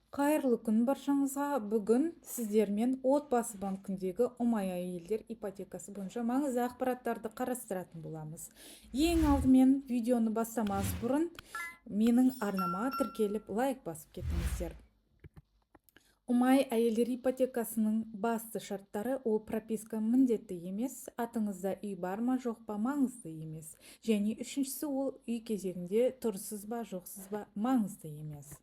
Қайырлы күн баршаңызға. Бүгін сіздермен отбасы банкіндегі ұмай әйелдер ипотекасы бойынша маңызды ақпараттарды қарастыратын боламыз. Ең алдымен видеоны бастамас бұрын менің арнама тіркеліп лайк басып кетіңіздер. Ұмай әйелдер ипотекасының басты шарттары: ол прописка міндетті емес, атыңызда үй бар ма жоқ па маңызды емес. Және үшіншісі, ол үй кезегінде тұрсыз ба жоқсыз ба маңызды емес.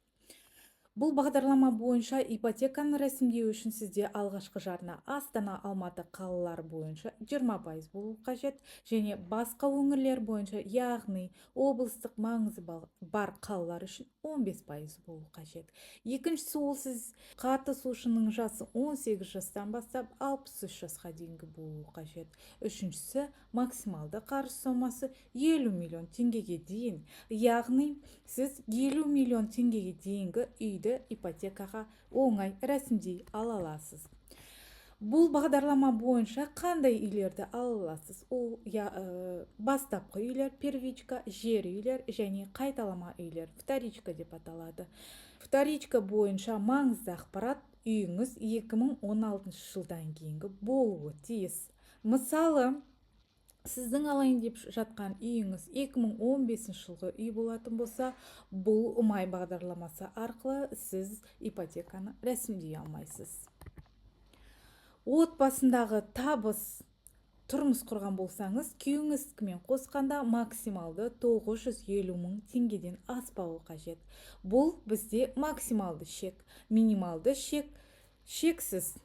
Бұл бағдарлама бойынша ипотеканы рәсімдеу үшін сізде алғашқы жарна Астана, Алматы қалалары бойынша 20% болу қажет, және басқа өңірлер бойынша, яғни облыстық маңызы бар қалалар үшін 15% болу қажет. Екіншісі, ол сіз қатысушының жасы 18 жастан бастап 63 жасқа дейінгі болу қажет. Үшіншісі, максималды қарыз сомасы 50 миллион теңгеге дейін, яғни сіз 50 миллион теңгеге дейінгі үйді ипотекаға оңай рәсімдей ала аласыз. Бұл бағдарлама бойынша қандай үйлерді ала аласыз? Ол бастапқы үйлер, первичка, жер үйлер және қайталама үйлер, вторичка деп аталады. Вторичка бойынша маңызды ақпарат: үйіңіз 2016 жылдан кейінгі болуы тиіс. Мысалы, сіздің алайын деп жатқан үйіңіз 2015 жылғы үй болатын болса, бұл ұмай бағдарламасы арқылы сіз ипотеканы рәсімдей алмайсыз. Отбасындағы табыс, тұрмыс құрған болсаңыз, күйеуіңізбен қосқанда максималды 950 мың теңгеден аспауы қажет. Бұл бізде максималды шек. Минималды шек шексіз.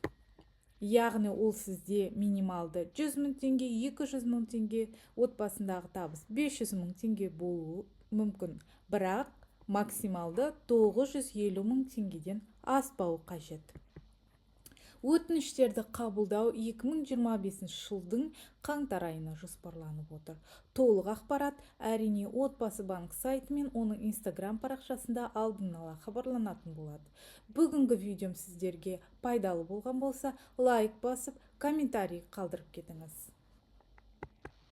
Яғни ол сізде минималды 100 мың теңге, 200 мың теңге, отбасындағы табыс 500 мың теңге болуы мүмкін. Бірақ максималды 950 мың теңгеден аспауы қажет. Өтініштерді қабылдау 2025 жылдың қаңтар айына жоспарланып отыр. Толық ақпарат әрине отбасы банк сайты мен оның Instagram парақшасында алдын ала хабарланатын болады. Бүгінгі видеом сіздерге пайдалы болған болса, лайк басып, комментарий қалдырып кетіңіз.